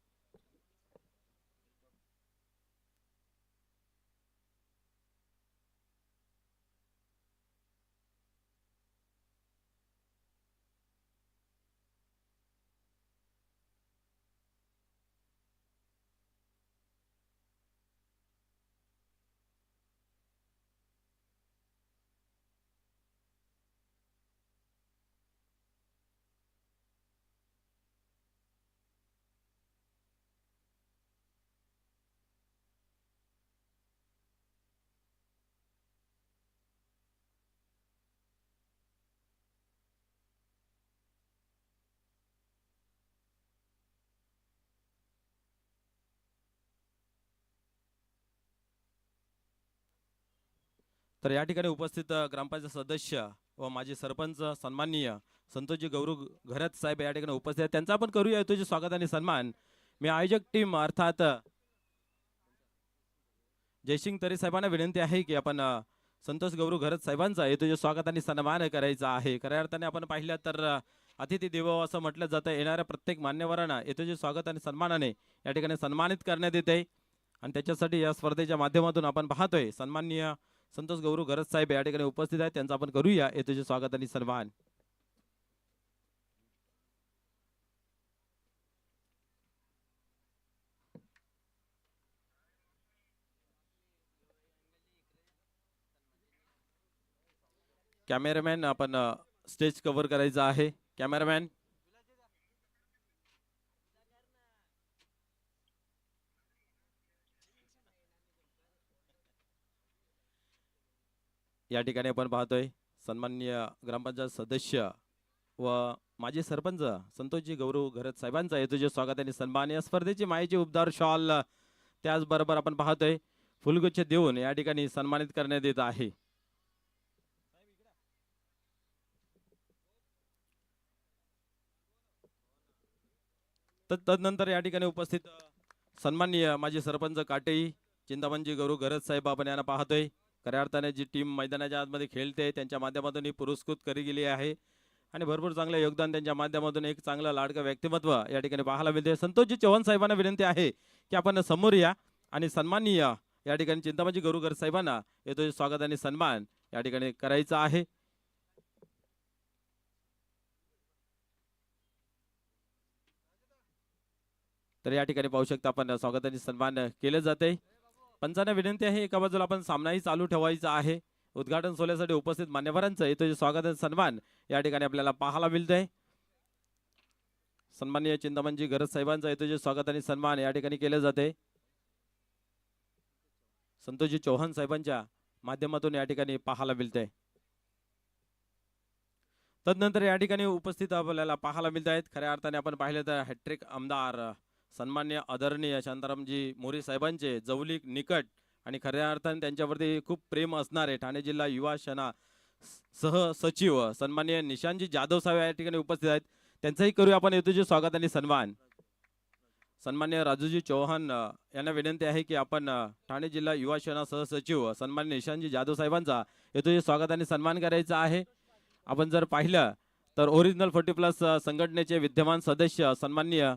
तर या ठिकाणी उपस्थित ग्रामपंचायत सदस्य व माजी सरपंच सन्माननीय संतोषजी गौरू घरत साहेब या ठिकाणी उपस्थित आहेत, त्यांचा आपण करूया तुझे स्वागत आणि सन्मान. मी आयोजक टीम अर्थात जयसिंग तरे साहेबांना विनंती आहे की आपण संतोष गौरू घरत साहेबांचा तुझे स्वागत आणि सन्मान करायचा आहे. खऱ्या अर्थाने आपण पाहिलं तर अतिथी देवो असं म्हटलं जातं. येणाऱ्या प्रत्येक मान्यवरांना तुझे स्वागत आणि सन्मानाने या ठिकाणी सन्मानित करण्यात येते आणि त्याच्यासाठी या स्पर्धेच्या माध्यमातून आपण पाहतोय सन्माननीय संतोष गौरू घरत साहेब या ठिकाणी उपस्थित आहेत, त्यांचं आपण करूया तुझे स्वागत आणि सन्मान. कॅमेरामॅन आपण स्टेज कव्हर करायचा आहे. कॅमेरामॅन या ठिकाणी आपण पाहतोय सन्माननीय ग्रामपंचायत सदस्य व माजी सरपंच संतोषजी गौरू घरत साहेबांचा तुझे स्वागत आणि सन्मान. या स्पर्धेची माहिती उपदार शॉल त्याचबरोबर आपण पाहतोय फुलगुच्छ देऊन या ठिकाणी सन्मानित करण्यात येत आहे. तदनंतर या ठिकाणी उपस्थित सन्माननीय माजी सरपंच काटेई चिंतामणजी गौरू घरत साहेब आपण यांना पाहतोय. खऱ्या अर्थाने जी टीम मैदानाच्या आतमध्ये खेळते त्यांच्या माध्यमातून ही पुरस्कृत करी गेली आहे आणि भरपूर चांगलं योगदान त्यांच्या माध्यमातून एक चांगलं लाडकं व्यक्तिमत्व या ठिकाणी पाहायला मिळते. संतोषजी चव्हाण साहेबांना विनंती आहे की आपण समोर या आणि सन्माननीय या ठिकाणी चिंतामणजी गौरू घरत साहेबांना येतो स्वागत आणि सन्मान या ठिकाणी करायचा आहे. तर या ठिकाणी पाहू शकता आपण स्वागत आणि सन्मान केले जाते. पंचांना विनंती आहे एका बाजूला आपण सामनाही चालू ठेवायचा आहे. उद्घाटन सोहळ्यासाठी उपस्थित मान्यवरांचं येतो स्वागत आणि सन्मान या ठिकाणी आपल्याला पाहायला मिळतंय. सन्माननीय चिंतामणजी घरत साहेबांचं येतो स्वागत आणि सन्मान या ठिकाणी केले जाते. संतोषजी चव्हाण साहेबांच्या माध्यमातून या ठिकाणी पाहायला मिळतंय. तदनंतर या ठिकाणी उपस्थित आपल्याला पाहायला मिळत आहेत. खऱ्या अर्थाने आपण पाहिलं तर हॅट्रिक आमदार सन्मान्य आदरणीय शांतारामजी मोरे साहेबांचे जवळीक निकट आणि खऱ्या अर्थाने त्यांच्यावरती खूप प्रेम असणारे ठाणे जिल्हा युवा सेना सह सचिव सन्मान्य निशांतजी जाधव साहेब या ठिकाणी उपस्थित आहेत, त्यांचंही करूया आपण येतोचे स्वागत आणि सन्मान. सन्मान्य राजूजी चौहान यांना विनंती आहे की आपण ठाणे जिल्हा युवा सेना सहसचिव सन्मान्य निशांतजी जाधव साहेबांचा येतोचे स्वागत आणि सन्मान करायचा आहे. आपण जर पाहिलं तर ओरिजिनल 40+ संघटनेचे विद्यमान सदस्य सन्माननीय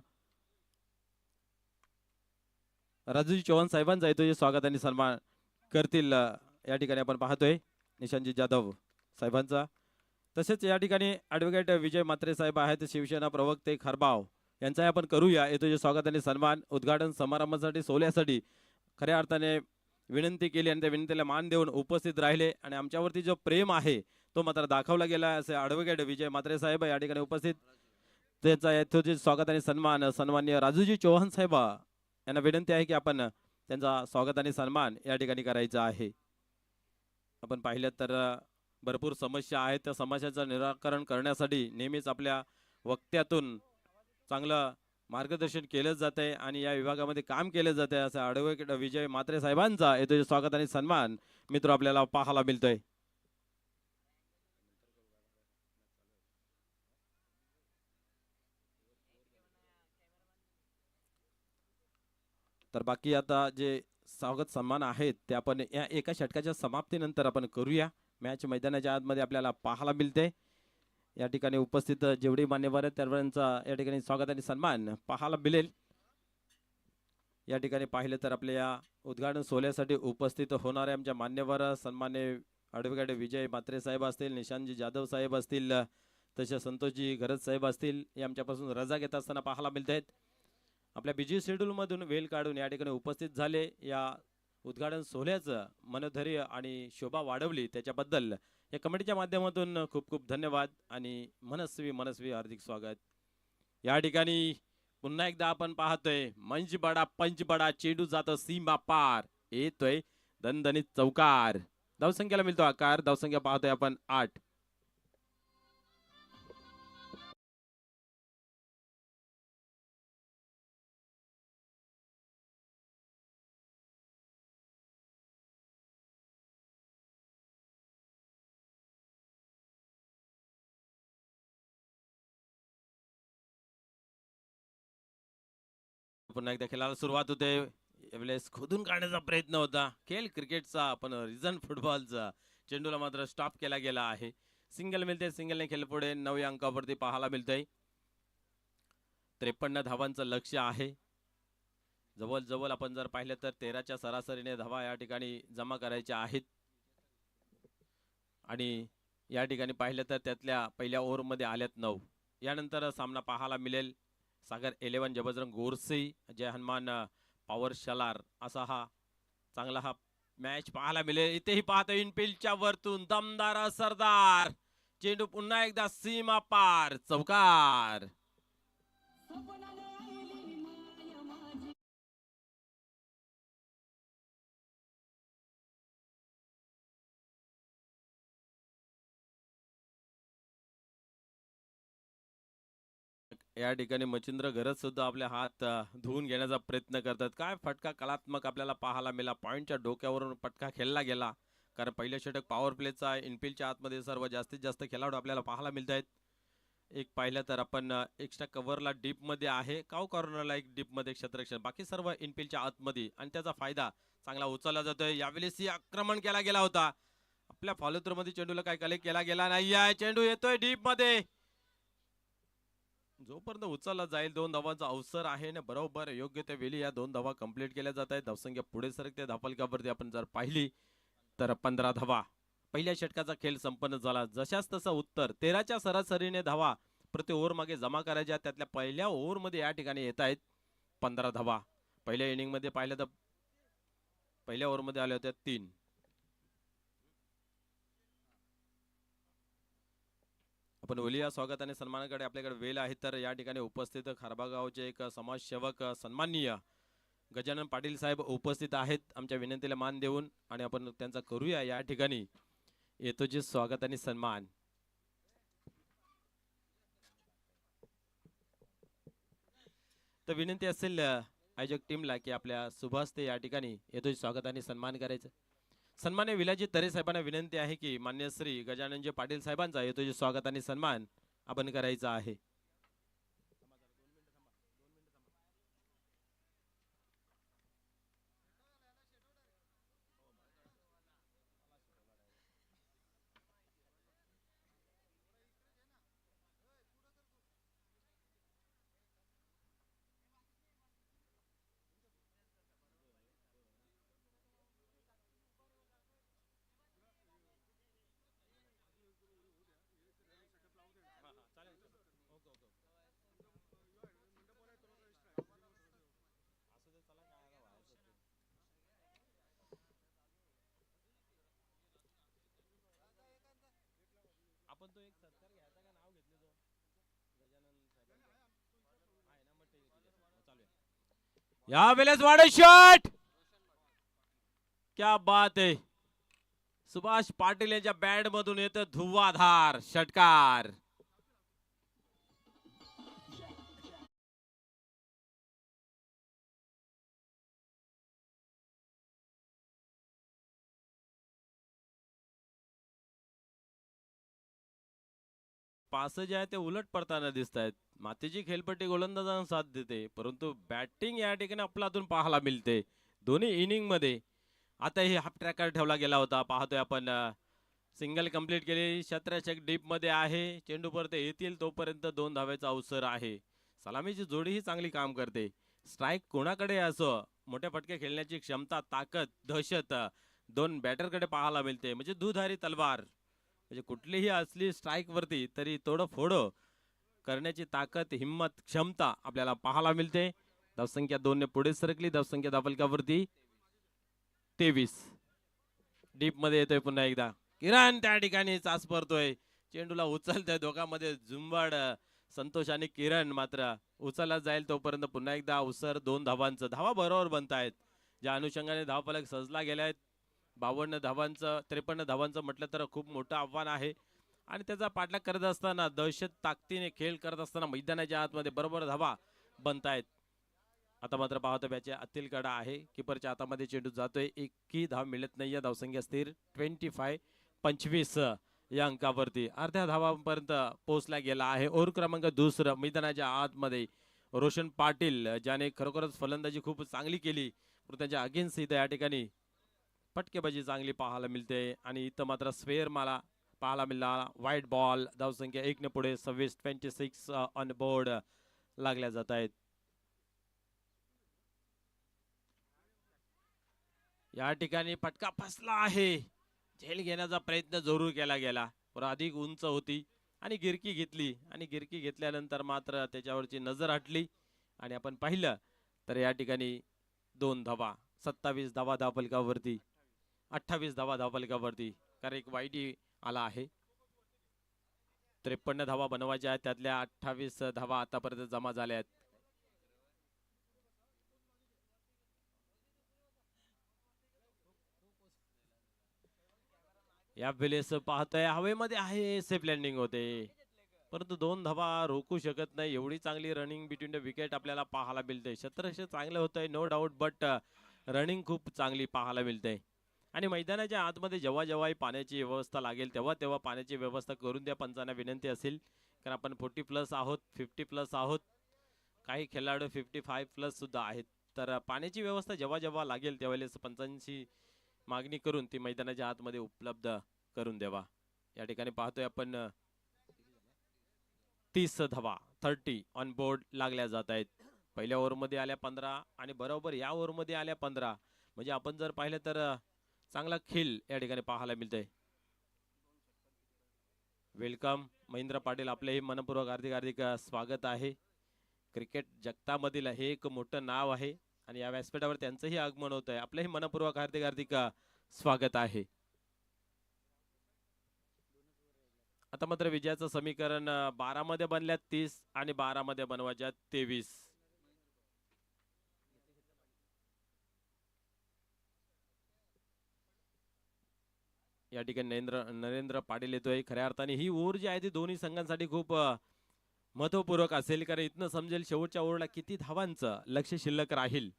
राजूजी चव्हाण साहेबांचा येतो स्वागत आणि सन्मान करतील या ठिकाणी आपण पाहतोय निशांतजी जाधव साहेबांचा. तसेच या ठिकाणी ॲडव्होकेट विजय म्हात्रे साहेब आहेत, शिवसेना प्रवक्ते खरबाव, यांचाही आपण करूया येतो स्वागत आणि सन्मान. उद्घाटन समारंभासाठी सोहळ्यासाठी खऱ्या अर्थाने विनंती केली आणि त्या विनंतीला मान देऊन उपस्थित राहिले आणि आमच्यावरती जो प्रेम आहे तो मात्र दाखवला गेला असे ॲडव्होकेट विजय म्हात्रे साहेब या ठिकाणी उपस्थित, त्याचा यथोचित स्वागत आणि सन्मान सन्माननीय राजूजी चौहान साहेब यांना विनंती आहे की आपण त्यांचा स्वागत आणि सन्मान या ठिकाणी करायचा आहे. आपण पाहिलं तर भरपूर समस्या आहेत, त्या समस्याचं निराकरण करण्यासाठी नेहमीच आपल्या वक्त्यातून चांगलं मार्गदर्शन केलं जाते आणि या विभागामध्ये काम केलं जाते असं ॲडव्होकेट विजय म्हात्रे साहेबांचा येतो स्वागत आणि सन्मान मित्र आपल्याला पाहायला मिळतोय. तर बाकी आता जे स्वागत सन्मान आहेत ते आपण या एका षटकाच्या समाप्तीनंतर आपण करूया. मॅच मैदानाच्या आतमध्ये आपल्याला पाहायला मिळते. या ठिकाणी उपस्थित जेवढे मान्यवर आहेत त्यांचा या ठिकाणी स्वागत आणि सन्मान पाहायला मिळेल. या ठिकाणी पाहिलं तर आपल्या या उद्घाटन सोहळ्यासाठी उपस्थित होणारे आमच्या मान्यवर सन्मान्य ॲडव्होकेट विजय म्हात्रे साहेब असतील, निशांतजी जाधव साहेब असतील, तसे संतोषजी घरत साहेब असतील, हे आमच्यापासून रजा घेत असताना पाहायला मिळत आहेत. आपल्या बिझी शेड्यूलमधून वेळ काढून या ठिकाणी उपस्थित झाले. या उद्घाटन सोहळ्याचं मनोधैर्य आणि शोभा वाढवली त्याच्याबद्दल या कमिटीच्या माध्यमातून खूप खूप धन्यवाद आणि मनस्वी हार्दिक स्वागत. या ठिकाणी पुन्हा एकदा आपण पाहतोय मंच बडा पंच बडा, चेंडू जातो सीमा पार, येतोय दणदणीत चौकार. धावसंख्येला मिळतो आकार. धावसंख्या पाहतोय आपण 8. पुन्हा एकदा खेळाला सुरुवात होते. यावेळेस खोदून काढण्याचा प्रयत्न होता. खेळ क्रिकेटचा पण रिझन फुटबॉलचा. चेंडूला मात्र स्टॉप केला गेला आहे. सिंगल मिळते. सिंगलने खेळ पुढे 9 अंकावरती पाहायला मिळतंय. 53 धावांचं लक्ष्य आहे. जवळ आपण जर पाहिलं तर 13च्या सरासरीने धावा या ठिकाणी जमा करायच्या आहेत. आणि या ठिकाणी पाहिलं तर त्यातल्या पहिल्या ओव्हरमध्ये आल्यात 9. यानंतर सामना पाहायला मिळेल सागर 11 जबजरंग गोरसे जय हनुमान पॉवर शलार असा हा चांगला हा मॅच पाहायला मिळेल. इथेही पाहतो इनफिल्डच्या वरतून दमदार सरदार चेंडू पुन्हा एकदा सीमा पार चौकार. या ठिकाणी मच्छिंद्र घरत सुद्धा आपले हात धुवून घेण्याचा प्रयत्न करतात. काय फटका कलात्मक आपल्याला पाहायला मिळाला. पॉइंटच्या डोक्यावरून फटका खेळला गेला. कारण पहिल्या षटक पॉवर प्लेचा इनफिल्डच्या आतमध्ये सर्व जास्तीत जास्त खेळाडू आपल्याला पाहायला मिळत आहेत. एक पाहिलं तर आपण एक्स्ट्रा कव्हरला डीपमध्ये आहे. काव कॉर्नरला एक डीपमध्ये क्षेत्ररक्षण. बाकी सर्व इनफिल्डच्या आतमध्ये आणि त्याचा फायदा चांगला उचलला जातोय. यावेळेस आक्रमण केला गेला होता. आपल्या फॉलो मध्ये चेंडूला काय कलेक्ट केला गेला नाही आहे. चेंडू येतोय डीप मध्ये. जोपर्यंत उचलला जाईल 2 धावांचा अवसर आहे ना बरोबर योग्य त्या वेळी या 2 धावा कंप्लीट केल्या जात आहेत. धावसंख्या पुढे सरकते. धावफलकावरती आपण जर पाहिली तर 15 धावा. पहिल्या षटकाचा खेळ संपन्न झाला. जशाच तसं उत्तर 13च्या सरासरीने धावा प्रति ओव्हर मागे जमा करायच्या. त्यातल्या पहिल्या ओव्हरमध्ये या ठिकाणी येत आहेत 15 धावा. पहिल्या इनिंग मध्ये पाहिलं तर पहिल्या ओव्हरमध्ये आल्या होत्या 3. आपण ओलिया स्वागत आणि सन्मानाकडे आपल्याकडे वेळ आहे तर या ठिकाणी उपस्थित खारबा गावचे एक समाजसेवक सन्माननीय गजानन पाटील साहेब उपस्थित आहेत. आमच्या विनंतीला मान देऊन आणि आपण त्यांचा करूया या ठिकाणी येतोचे स्वागत आणि सन्मान. तर विनंती असेल आयोजक टीमला की आपल्या सुभाषते या ठिकाणी येतोचे स्वागत आणि सन्मान करायचं. सन्मान्य विलाजी तरे साहेबांना विनंती आहे की मान्य श्री गजाननजी पाटील साहेबांचा येतोचे स्वागत आणि सन्मान आपण करायचा आहे. आपण तो एक सत्कार घ्यायचा का नाव घेतलं तो गजानन साहेबांचं या वेळेस वाढ शॉट. क्या बात आहे. सुभाष पाटील यांच्या बॅट मधून येतं धुव्वाधार षटकार. पास जे आहे ते उलट पडताना दिसत आहेत. मातीची खेळपट्टी गोलंदाजांना साथ देते परंतु बॅटिंग या ठिकाणी आपल्यातून पाहायला मिळते दोन्ही इनिंग मध्ये. आता ही हाफ ट्रॅकर ठेवला गेला होता. पाहतोय आपण सिंगल कंप्लीट केली. क्षेत्ररक्षक डीप मध्ये आहे. चेंडू परत येतील तोपर्यंत 2 धावेचा अवसर आहे. सलामीची जोडी ही चांगली काम करते. स्ट्राईक कोणाकडे असो मोठ्या फटके खेळण्याची क्षमता ताकद दहशत 2 बॅटरकडे पाहायला मिळते. म्हणजे दुधारी तलवार. म्हणजे कुठलीही असली स्ट्राईक वरती तरी तोडं फोडं करण्याची ताकद हिम्मत क्षमता आपल्याला पाहायला मिळते. धावसंख्या 2 ने पुढे सरकली. धावसंख्या धावफलकावरती 23. डीप मध्ये येतोय पुन्हा एकदा किरण. त्या ठिकाणी चाच पडतोय. चेंडूला उचलतोय दोघांमध्ये झुंबड. संतोष आणि किरण मात्र उचलला जाईल तोपर्यंत पुन्हा एकदा अवसर 2 धावांचं. धावा बरोबर बनतायत. ज्या अनुषंगाने धावफलक सजला गेलाय 52 धावांचं 53 धावांचं म्हटलं तर खूप मोठं आव्हान आहे. आणि त्याचा पाठलाग करत असताना दहशत ताकदीने खेळ करत असताना मैदानाच्या आतमध्ये बरोबर धावा बनतायत. आता मात्र पाहतो बॅचे अतिल कडा आहे. किपरच्या हातामध्ये चेंडू जातोय. एकही धाव मिळत नाहीये. धावसंख्या स्थिर 25 या अंकावरती. अर्ध्या धावांपर्यंत पोहोचला गेला आहे. ओव्हर क्रमांक 2 मैदानाच्या आतमध्ये रोशन पाटील ज्याने खरोखरच फलंदाजी खूप चांगली केली, पण त्यांच्या अगेन्स्ट इथं या ठिकाणी फटकेबाजी चांगली पाहायला मिळते आणि इथं मात्र स्फेअर मला पाहायला मिळाला. व्हाईट बॉल, धावसंख्या 1 ने पुढे 26 ऑन बोर्ड लागल्या जात आहेत. या ठिकाणी फटका फसला आहे. झेल घेण्याचा प्रयत्न जरूर केला गेला, पण अधिक उंच होती आणि गिरकी घेतली आणि गिरकी घेतल्यानंतर मात्र त्याच्यावरची नजर हटली आणि आपण पाहिलं तर या ठिकाणी 2 धावा, 27 धावा धावफलकावरती, 28 धावा धावफलकावरती, कारण एक वाईटी आला आहे. 53 धावा बनवायच्या आहेत, त्यातल्या 28 धावा आतापर्यंत जमा झाल्या आहेत. या वेळेस पाहतोय हवेमध्ये आहे, सेफ लँडिंग होते, परंतु 2 धावा रोखू शकत नाही. एवढी चांगली रनिंग बिटवीन द विकेट आपल्याला पाहायला मिळते. क्षेत्ररक्षण चांगलं होतंय, नो डाऊट, बट रनिंग खूप चांगली पाहायला मिळते. आणि मैदानाच्या आतमध्ये जेव्हा जेव्हा पाण्याची व्यवस्था लागेल तेव्हा तेव्हा पाण्याची व्यवस्था करून द्या, पंचांना विनंती असेल. कारण आपण 40+ आहोत, 50+ आहोत, काही खेळाडू 55+ सुद्धा आहेत. तर पाण्याची व्यवस्था जेव्हा जेव्हा लागेल त्यावेळेस पंचांची मागणी करून ती मैदानाच्या आतमध्ये उपलब्ध करून द्यावा. या ठिकाणी पाहतोय आपण 30 धावा, 30 ऑन बोर्ड लागल्या जात आहेत. पहिल्या ओव्हरमध्ये आल्या 15 आणि बरोबर या ओव्हरमध्ये आल्या 15. म्हणजे आपण जर पाहिलं तर चांगला खेळ या ठिकाणी पाहायला मिळतोय. वेलकम महेंद्र पाटील, आपलेही मनपूर्वक हार्दिक हार्दिक स्वागत आहे. क्रिकेट जगतामधील हे एक मोठं नाव आहे आणि या व्यासपीठावर त्यांचंही आगमन होत आहे. आपलेही मनपूर्वक हार्दिक हार्दिक स्वागत आहे. आता मात्र विजयाचं समीकरण 12 मध्ये बनल्यात 30 आणि 12 मध्ये बनवायच्या 23. या ठिकाणी नरेंद्र पाटील येतोय. खऱ्या अर्थाने ही ओव्हर जी आहे ती दोन्ही संघांसाठी खूप महत्वपूर्वक असेल, कारण इथनं समजेल शेवटच्या ओव्हरला किती धावांचं लक्ष शिल्लक राहील.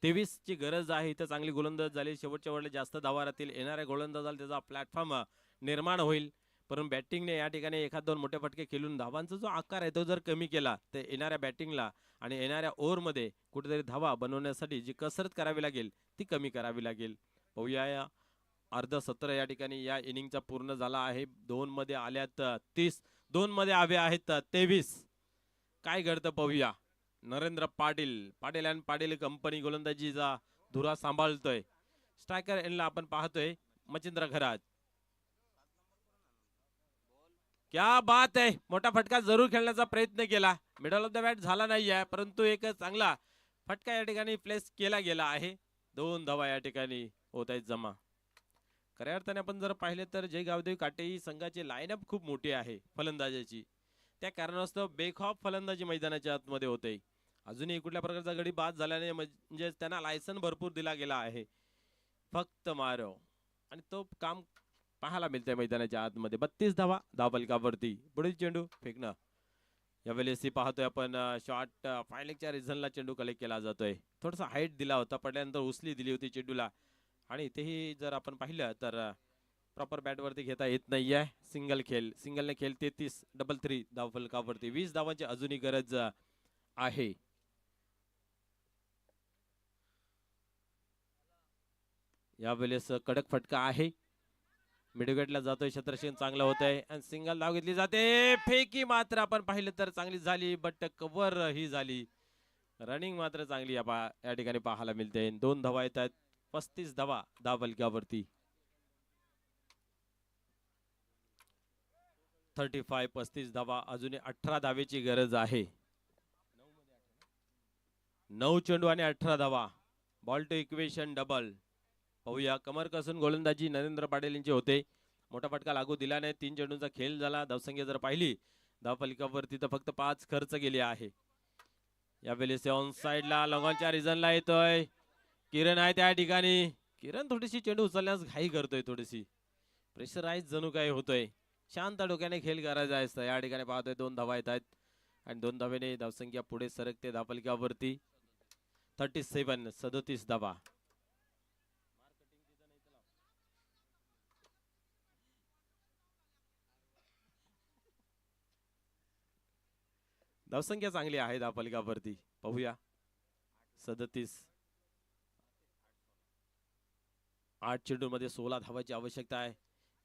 23 ची गरज आहे. इथं चांगली गोलंदाज झाली, शेवटच्या ओव्हरला जास्त धावा राहतील, येणाऱ्या गोलंदाजाला त्याचा प्लॅटफॉर्म निर्माण होईल. परंतु बॅटिंगने या ठिकाणी एखाद दोन मोठे फटके खेळून धावांचा जो आकार आहे तो जर कमी केला तर येणाऱ्या बॅटिंगला आणि येणाऱ्या ओव्हरमध्ये कुठेतरी धावा बनवण्यासाठी जी कसरत करावी लागेल ती कमी करावी लागेल. पाहूया, या अर्ध सत्र या ठिकाणी या इनिंगचा पूर्ण झाला आहे. 2 मध्ये आल्यात 30, 2 मध्ये हवे आहेत 23. काय घडतं पाहूया. नरेंद्र पाटील, पाटील अँड पाटील कंपनी गोलंदाजीचा धुरा सांभाळतोय. स्ट्रायकर एंडला आपण पाहतोय मच्छिंद्र घरात. क्या बात आहे, मोठा फटका जरूर खेळण्याचा प्रयत्न केला, मिडल ऑफ द बॅट झाला नाहीये, परंतु एक चांगला फटका या ठिकाणी प्लेस केला गेला आहे. 2 धावा या ठिकाणी होत आहेत जमा. खऱ्या अर्थाने आपण जर पाहिले तर जय गावदेवी काटे संघाची लाईनअप खूप मोठी आहे फलंदाजाची. त्या कारणास्तव बेखौफ फलंदाजी मैदानाच्या आतमध्ये होते. अजूनही कुठल्या प्रकारचा गडी बाद झाला नाही, म्हणजे त्यांना लायसन भरपूर दिला गेला आहे, फक्त मारो, आणि तो काम पाहायला मिळतंय मैदानाच्या आतमध्ये. 32 धावा धावफलकावरती. पुढील चेंडू फेकणं. यावेळेस पाहतोय आपण शॉट फायलिंगच्या रिझनला चेंडू कलेक्ट केला जातोय. थोडासा हाईट दिला होता, पडल्यानंतर उचली दिली होती चेंडूला, आणि इथेही जर आपण पाहिलं तर प्रॉपर बॅटवरती घेता येत नाहीये. सिंगल खेळ, सिंगलने खेळ 33, डबल 3 धावफलकावरती. 20 धावांची अजूनही गरज आहे. यावेळेस कडक फटका आहे, मिडविकेटला जातोय, क्षेत्ररक्षण चांगलं होत आहे आणि सिंगल धाव घेतली जाते. फेकी मात्र आपण पाहिलं तर चांगली झाली, बट कव्हर ही झाली. रनिंग मात्र चांगली या ठिकाणी पाहायला मिळते. 2 धावा येतात, 35 धावा धावफलकावरती. 35 धावा, अजून 18 धावेची गरज आहे. 9 चेंडू आणि 18 धावा. Ball to equation double. पाहूया, कमर कसून गोलंदाजी नरेंद्र पाटील यांची होते. मोठा फटका लागू दिला नाही. 3 चेंडूंचा खेळ झाला. धावसंख्या जर पाहिली धावफलकावरती तर फक्त 5 खर्च गेले आहे. यावेळेस ऑन साइडला लॉंगॉनच्या रिझनला येतोय किरण, आहे त्या ठिकाणी. किरण थोडीशी चेंडू उचलण्यास घाई करतोय, थोडीशी प्रेशराईज जणू काय होतोय. शांत डोक्याने खेळ करायचा आहे. या ठिकाणी पाहतोय 2 धावा येत आहेत आणि 2 धावेने धावसंख्या पुढे सरकते धावफलकावरती. 37 धावा. धावसंख्या चांगली आहे धावफलकावरती. पाहूया 37. 8 चेंडूमध्ये 16 धावाची आवश्यकता आहे.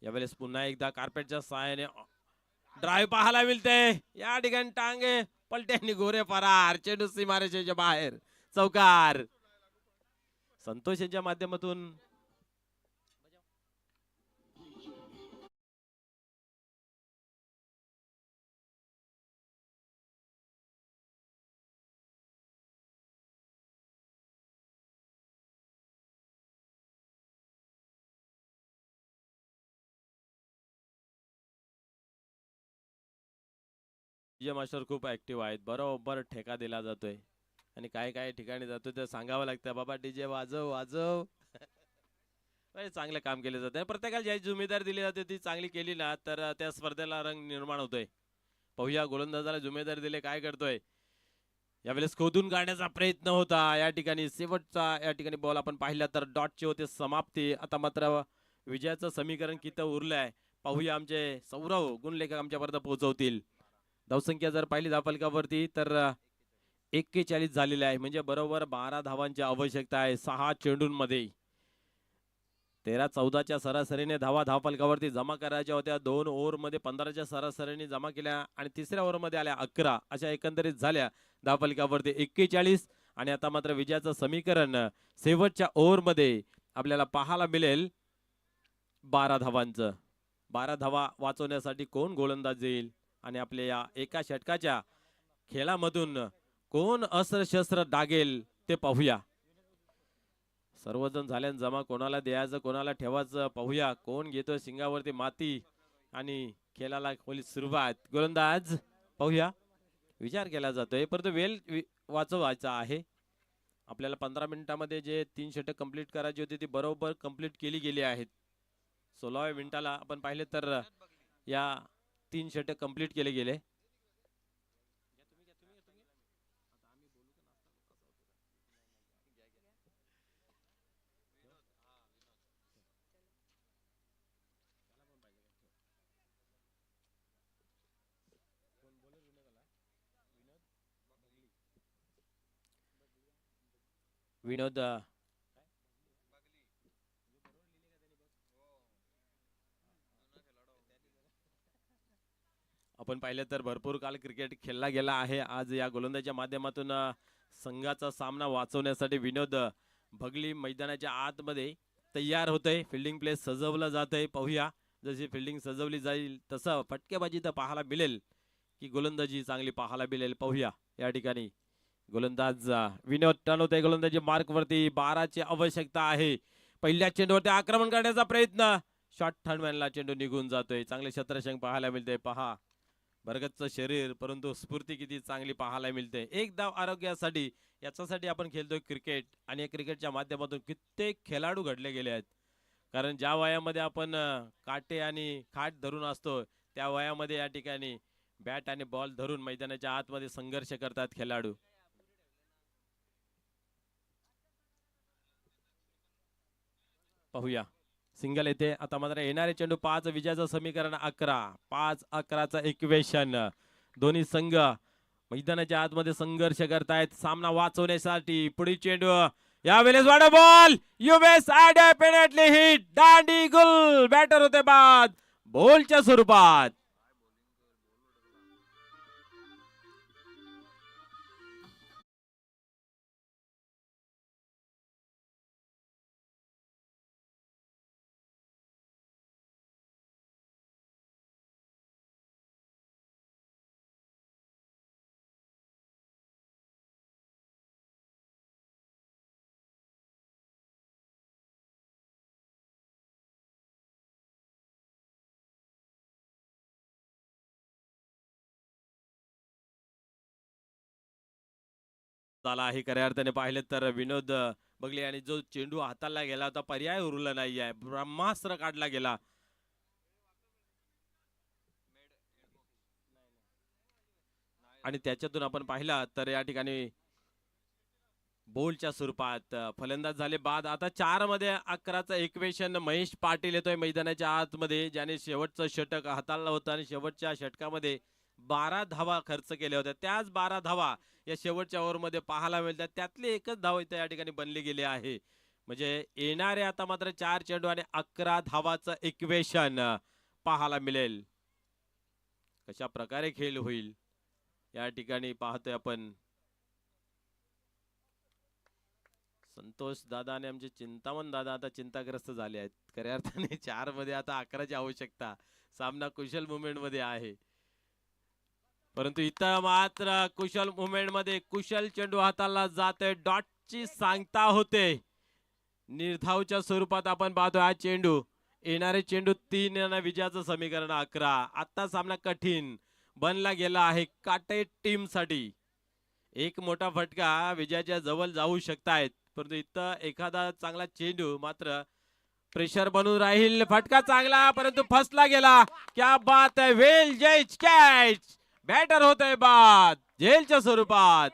यावेळेस पुन्हा एकदा कार्पेटच्या सहाय्याने ड्राईव्ह पाहायला मिळते. या ठिकाणी टांगे पलट्यांनी गोरे फरार. चेंडू सीमारेषेच्या बाहेर. चौकार. संतोष यांच्या माध्यमातून विजय मास्टर खूप ऍक्टिव्ह आहेत. बरोबर ठेका दिला जातोय आणि काय काय ठिकाणी जातोय ते सांगावं लागतं. बाबा डीजे वाजव वाजव. चांगलं काम केलं जातं. प्रत्येकाला जी जिम्मेदारी दिली जाते ती चांगली केली ना तर त्या स्पर्धेला रंग निर्माण होतोय. पाहूया गोलंदाजाला जिम्मेदारी दिले काय करतोय. यावेळेस खोदून काढण्याचा प्रयत्न होता. या ठिकाणी शेवटचा या ठिकाणी बॉल आपण पाहिला तर डॉटची होते समाप्ती. आता मात्र विजयाचं समीकरण किती उरलंय पाहूया. आमचे सौरव गुणलेखक आमच्यापर्यंत पोहोचवतील. धावसंख्या जर पाहिली धावफलकावरती तर 41 झालेले आहे. म्हणजे बरोबर 12 धावांची आवश्यकता आहे 6 चेंडूंमध्ये. 13-14च्या सरासरीने धावा धावफलकावरती जमा करायच्या होत्या. 2 ओव्हरमध्ये 15च्या सरासरीने जमा केल्या आणि तिसऱ्या ओव्हरमध्ये आल्या 11. अशा एकंदरीत झाल्या धावफलकावरती 41. आणि आता मात्र विजयाचं समीकरण शेवटच्या ओव्हरमध्ये आपल्याला पाहायला मिळेल 12 धावांचं. 12 धावा वाचवण्यासाठी कोण गोलंदाज येईल आणि आपल्या या एका षटकाच्या खेळामधून कोण अस्त्र-शस्त्र डागेल ते पाहूया. सर्वजण झाल्यान जमा. कोणाला द्यायचं कोणाला ठेवायचं पाहूया. कोण घेतोय सिंगावरती माती आणि खेळाला खोली सुरुवात. गोलंदाज पाहूया. विचार केला जातोय परंतु वेळ वाचवायचा आहे आपल्याला. 15 मिनिटांमध्ये जे 3 षटक कंप्लीट करायची होती ती बरोबर कंप्लीट केली गेली आहेत. 16व्या मिनिटाला आपण पाहिले तर या 3 षटक कंप्लीट केले गेले. विनोद आपण पाहिलं तर भरपूर काल क्रिकेट खेळला गेला आहे. आज या गोलंदाजीच्या माध्यमातून संघाचा सामना वाचवण्यासाठी विनोद भगली मैदानाच्या आतमध्ये तयार होतय. फिल्डिंग प्लेस सजवलं जातंय. पाहूया जशी फिल्डिंग सजवली जाईल तसं फटकेबाजी तर पाहायला मिळेल की गोलंदाजी चांगली पाहायला मिळेल. पाहूया या ठिकाणी गोलंदाज विनोद टर्न होतोय गोलंदाजी मार्क वरती. 12ची आवश्यकता आहे. पहिल्या चेंडूवरती आक्रमण करण्याचा प्रयत्न. शॉर्ट थर्डमॅनला चेंडू निघून जातोय. चांगले क्षेत्ररक्षण पाहायला मिळते. पहा भरगतचं शरीर परंतु स्फूर्ती किती चांगली पाहायला मिळते. एक धाव आरोग्यासाठी याच्यासाठी आपण खेळतोय क्रिकेट आणि या क्रिकेटच्या माध्यमातून कित्येक खेळाडू घडले गेले आहेत. कारण ज्या वयामध्ये आपण काटे आणि खाट धरून असतो त्या वयामध्ये या ठिकाणी बॅट आणि बॉल धरून मैदानाच्या आतमध्ये संघर्ष करतात खेळाडू. पाहूया सिंगल येते. आता मात्र येणारे चेंडू 5. विजयाचं समीकरण 11. 5-11चं इक्वेशन. दोन्ही संघ मैदानाच्या आतमध्ये संघर्ष करतायत सामना वाचवण्यासाठी. पुढील चेंडू यावेळेस वाडा बॉल. युवेस पेनल्टी हिट. दांडी गुल. बॅटर होते बाद बॉलच्या स्वरूपात. झाला आहे खऱ्या अर्थाने पाहिलं तर विनोद बघले आणि जो चेंडू हाताला गेला होता पर्याय उरला नाही आहे. ब्रह्मास्त्र काढला गेला. आणि त्याच्यातून आपण पाहिला तर या ठिकाणी बोलच्या स्वरूपात फलंदाज झाले बाद. आता 4 मध्ये 11चं इक्वेशन. महेश पाटील येतोय मैदानाच्या आतमध्ये ज्याने शेवटचं षटक हाताळलं होतं आणि शेवटच्या षटकामध्ये 12 धावा खर्च केल्या होत्या. त्याच 12 धावा या शेवटच्या ओव्हरमध्ये पाहायला मिळतात. त्यातली एकच धाव इथे या ठिकाणी बनली गेली आहे. म्हणजे येणारे आता मात्र 4 चेंडू आणि 11 धावाचं इक्वेशन पाहायला मिळेल. कशा प्रकारे खेळ होईल या ठिकाणी पाहतोय आपण. संतोष दादा आणि आमचे चिंतामण दादा आता चिंताग्रस्त झाले आहेत. खऱ्या अर्थाने 4 मध्ये आता 11ची आवश्यकता. सामना कुशल मुवमेंट मध्ये आहे. परंतु इथं मात्र कुशल मुवमेंट मध्ये कुशल चेंडू हाताला जातोय. डॉटची सांगता होते. निर्धावच्या स्वरूपात आपण पाहतोय हा चेंडू. येणारे चेंडू 3 आणि विजयाचं समीकरण 11. आता सामना कठीण बनला गेला आहे काटे टीम साठी. एक मोठा फटका विजयाच्या जवळ जाऊ शकतायत. परंतु इथं एखादा चांगला चेंडू मात्र प्रेशर बनून राहील. फटका चांगला परंतु फसला गेला. क्या बात आहे. वेल जज कॅच. बॅटर होतोय बाद झेलच्या स्वरूपात.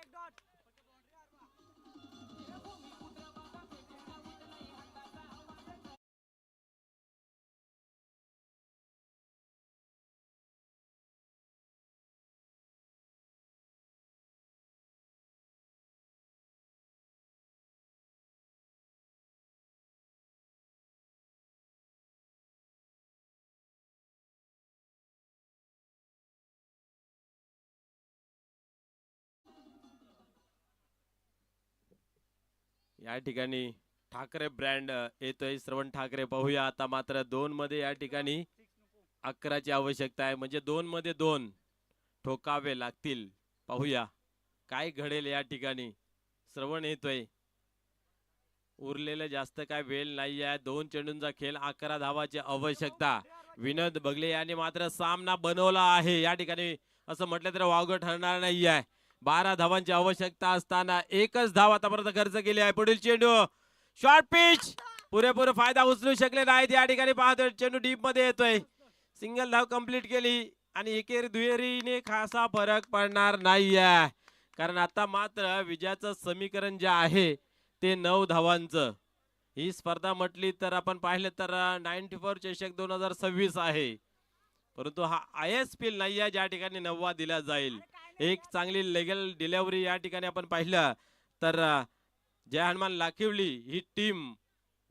या ठिकाणी ठाकरे ब्रँड येतोय. श्रवण ठाकरे पाहूया. आता मात्र 2 मध्ये या ठिकाणी 11ची आवश्यकता आहे. म्हणजे 2 मध्ये 2 ठोकावे लागतील. पाहूया काय घडेल या ठिकाणी. श्रवण येतोय. उरलेलं जास्त काय वेळ नाही आहे. 2 चेंडूंचा खेळ 11 धावाची आवश्यकता. विनोद बगले यांनी मात्र सामना बनवला आहे. या ठिकाणी असं म्हटलं तर वावगं ठरणार नाही आहे. 12 धावांची आवश्यकता असताना एकच धाव आतापर्यंत खर्च केली आहे. पुढील चेंडू शॉर्ट पिच पुरेपूर फायदा उचलू शकले नाहीत. या ठिकाणी पाहतोय चेंडू डीप मध्ये येतोय. सिंगल धाव कंप्लीट केली आणि एकेरी दुहेरीने खासा फरक पडणार नाहीये. कारण आता मात्र विजयाचं समीकरण जे आहे ते 9 धावांचं. ही स्पर्धा म्हटली तर आपण पाहिलं तर 94 चषक 2026 आहे. परंतु हा ISPL नाही आहे ज्या ठिकाणी 9वा दिला जाईल. एक चांगली लेगल डिलिव्हरी या ठिकाणी आपण पाहिलं तर जय हनुमान लाखिवली ही टीम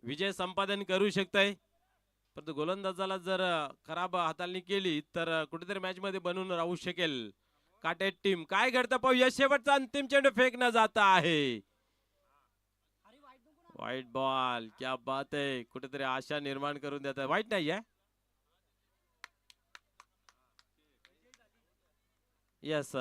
विजय संपादन करू शकते. परंतु गोलंदाजाला जर खराब हाताळणी केली तर कुठेतरी मॅच मध्ये बनून राहू शकेल. काटे टीम काय घडतं पाहूया. शेवटचा अंतिम चेंडू फेकणं जात आहे. वाईट बॉल. क्या बात आहे. कुठेतरी आशा निर्माण करून देत आहे. वाईट नाही आहे. यस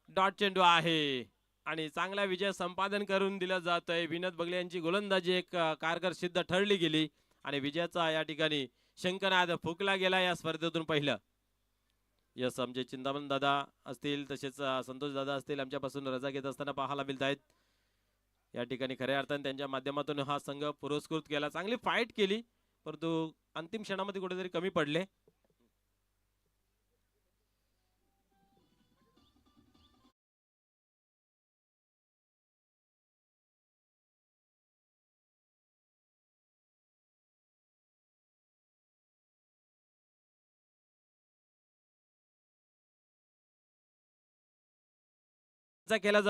डॉट चेंडू आहे आणि चांगला विजय संपादन करून दिला जातोय. विनोद बगले यांची गोलंदाजी एक कारगर सिद्ध ठरली गेली आणि विजयाचा या ठिकाणी शंखनाद फुकला गेला या स्पर्धेतून पहिलं. यस आमचे चिंतामण दादा असतील तसेच संतोष दादा असतील आमच्यापासून रजा घेत असताना पाहायला मिळत आहेत. या ठिकाणी खऱ्या अर्थाने त्यांच्या माध्यमातून हा संघ पुरस्कृत केला. चांगली फाईट केली परंतु अंतिम क्षणामध्ये कुठेतरी कमी पडले. केला जातो